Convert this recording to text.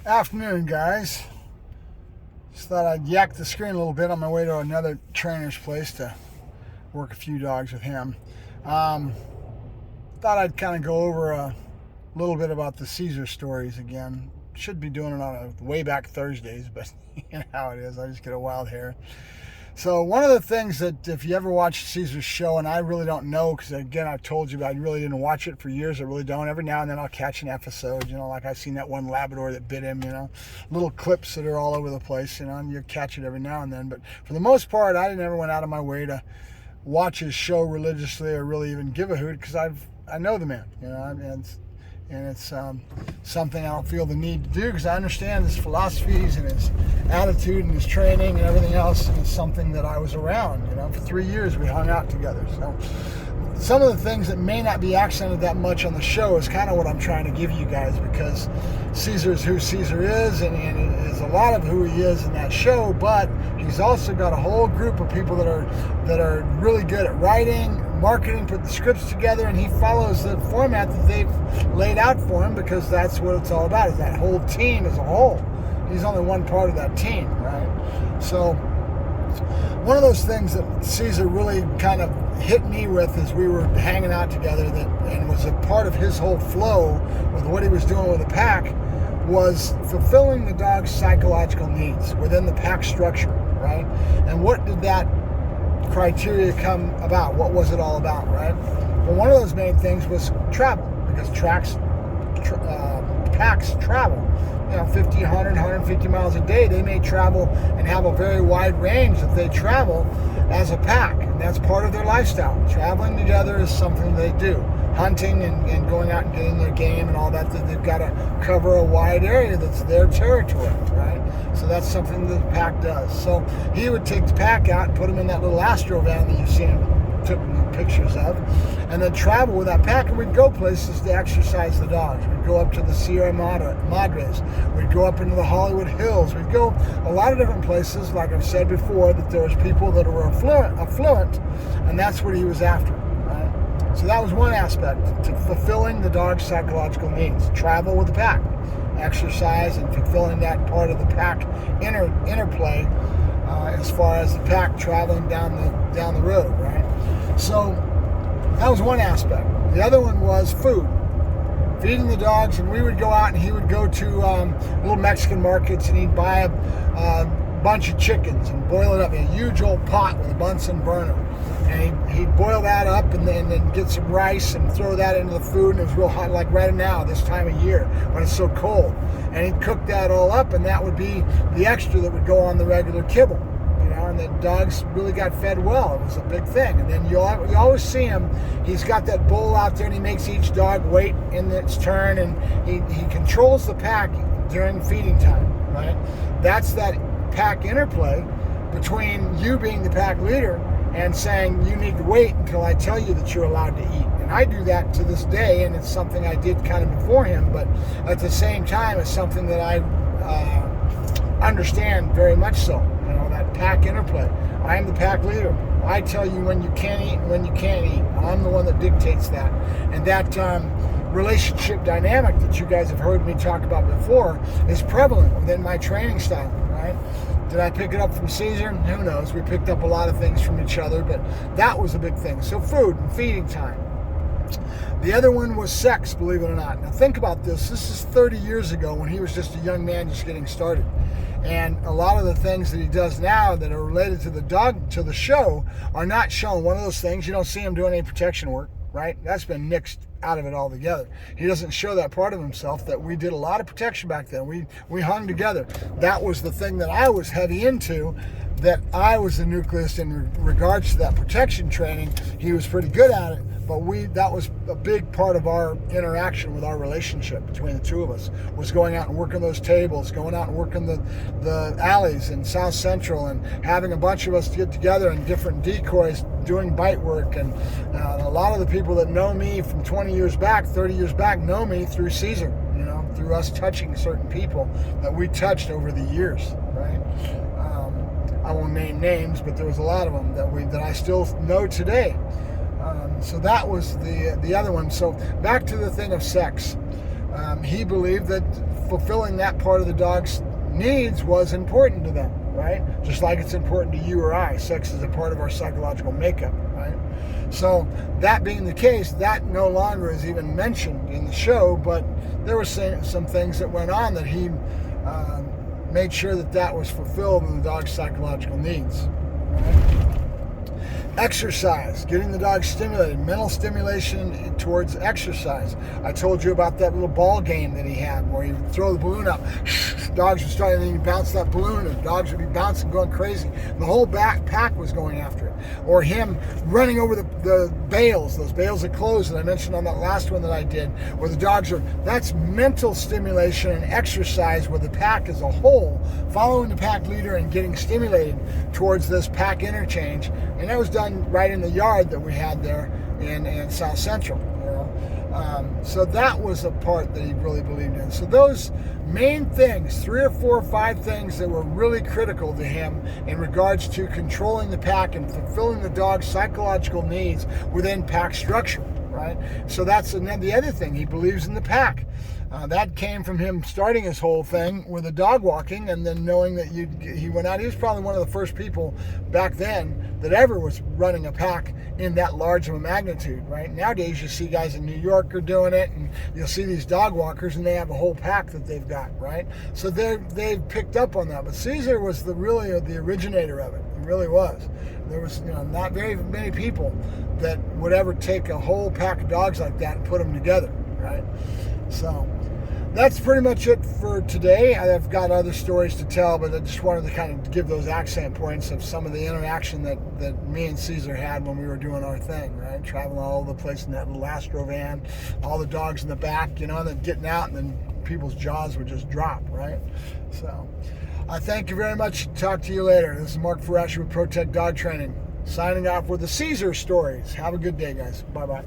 Afternoon, guys. Just thought I'd yak the screen a little bit on my way to another trainer's place to work a few dogs with him. Thought I'd kind of go over a little bit about the Cesar stories again. Should be doing it on a way back Thursdays, but you know how it is. I just get a wild hair. So one of the things that if you ever watch Cesar's show, and I really don't know, because again, I've told you, but I really didn't watch it for years. I really don't. Every now and then I'll catch an episode, like I've seen that one Labrador that bit him, little clips that are all over the place, and you catch it every now and then. But for the most part, I never went out of my way to watch his show religiously or really even give a hoot, because I know the man, and it's something I don't feel the need to do, because I understand his philosophies and his attitude and his training and everything else, and it's something that I was around. For 3 years we hung out together. So some of the things that may not be accented that much on the show is kind of what I'm trying to give you guys, because Cesar's who Cesar is, and is a lot of who he is in that show, but he's also got a whole group of people that are really good at writing, marketing, put the scripts together, and he follows the format that they've laid out for him, because that's what it's all about, is that whole team as a whole. He's only one part of that team, right? So one of those things that Cesar really kind of hit me with as we were hanging out together, and was a part of his whole flow with what he was doing with the pack, was fulfilling the dog's psychological needs within the pack structure, right? And what did that criteria come about? What was it all about, right? Well, one of those main things was travel, because packs travel 50, 100, 150 miles a day. They may travel and have a very wide range that they travel as a pack, and that's part of their lifestyle. Traveling together is something they do. Hunting and going out and getting their game and all that they've got to cover a wide area that's their territory, right? So that's something that the pack does. So he would take the pack out and put them in that little Astro van that you've seen him took pictures of, and then travel with that pack, and we'd go places to exercise the dogs. We'd go up to the Sierra Madres. We'd go up into the Hollywood Hills. We'd go a lot of different places. Like I've said before, that there was people that were affluent, and that's what he was after, right? So that was one aspect to fulfilling the dog's psychological needs. Travel with the pack, exercise, and fulfilling that part of the pack interplay, as far as the pack traveling down the road, right? So that was one aspect. The other one was food, feeding the dogs, and we would go out and he would go to little Mexican markets, and he'd buy a bunch of chickens and boil it up in a huge old pot with a Bunsen burner, and he'd boil that up and then get some rice and throw that into the food, and it was real hot, like right now this time of year when it's so cold, and he'd cook that all up, and that would be the extra that would go on the regular kibble. And the dogs really got fed well. It was a big thing. And then you always see him, he's got that bowl out there, and he makes each dog wait in its turn, and he controls the pack during feeding time, right? That's that pack interplay between you being the pack leader and saying you need to wait until I tell you that you're allowed to eat. And I do that to this day, and it's something I did kind of before him, but at the same time, it's something that I understand very much so. That pack interplay. I am the pack leader. I tell you when you can eat and when you can't eat. I'm the one that dictates that. And that relationship dynamic that you guys have heard me talk about before is prevalent within my training style, right? Did I pick it up from Cesar? Who knows? We picked up a lot of things from each other, but that was a big thing. So food and feeding time. The other one was sex, believe it or not. Now think about this. This is 30 years ago when he was just a young man just getting started. And a lot of the things that he does now that are related to the show are not shown. One of those things, you don't see him doing any protection work, right? That's been nixed out of it altogether. He doesn't show that part of himself, that we did a lot of protection back then. We hung together. That was the thing that I was heavy into, that I was the nucleus in regards to that protection training. He was pretty good at it. But that was a big part of our interaction with our relationship between the two of us, was going out and working those tables, going out and working the alleys in South Central, and having a bunch of us get together in different decoys, doing bite work. And a lot of the people that know me from 20 years back, 30 years back, know me through Cesar, through us touching certain people that we touched over the years, right? I won't name names, but there was a lot of them that I still know today. So that was the other one. So back to the thing of sex. He believed that fulfilling that part of the dog's needs was important to them, right? Just like it's important to you or I. Sex is a part of our psychological makeup, right? So that being the case, that no longer is even mentioned in the show, but there were some things that went on that he made sure that was fulfilled in the dog's psychological needs, right? Exercise, getting the dog stimulated, mental stimulation towards exercise. I told you about that little ball game that he had where you throw the balloon up, dogs would start, and then you bounce that balloon and dogs would be bouncing, going crazy. The whole pack was going after it. Or him running over the bales, those bales of clothes that I mentioned on that last one that I did, where the dogs are, that's mental stimulation and exercise with the pack as a whole, following the pack leader and getting stimulated towards this pack interchange. And that was done right in the yard that we had there in South Central. So that was a part that he really believed in. So those main things, 3 or 4 or 5 things that were really critical to him in regards to controlling the pack and fulfilling the dog's psychological needs within pack structure, right? So that's, and then the other thing, he believes in the pack. That came from him starting his whole thing with the dog walking, and then knowing that he went out. He was probably one of the first people back then that ever was running a pack in that large of a magnitude, right? Nowadays you see guys in New York are doing it, and you'll see these dog walkers and they have a whole pack that they've got, right? So they've picked up on that. But Cesar was really the originator of it. He really was. There was not very many people that would ever take a whole pack of dogs like that and put them together, right? So that's pretty much it for today. I've got other stories to tell, but I just wanted to kind of give those accent points of some of the interaction that me and Cesar had when we were doing our thing, right? Traveling all over the place in that little Astro van, all the dogs in the back, and then getting out, and then people's jaws would just drop, right? So I thank you very much. Talk to you later. This is Mark Farashi with Protect Dog Training, signing off with the Cesar stories. Have a good day, guys. Bye-bye.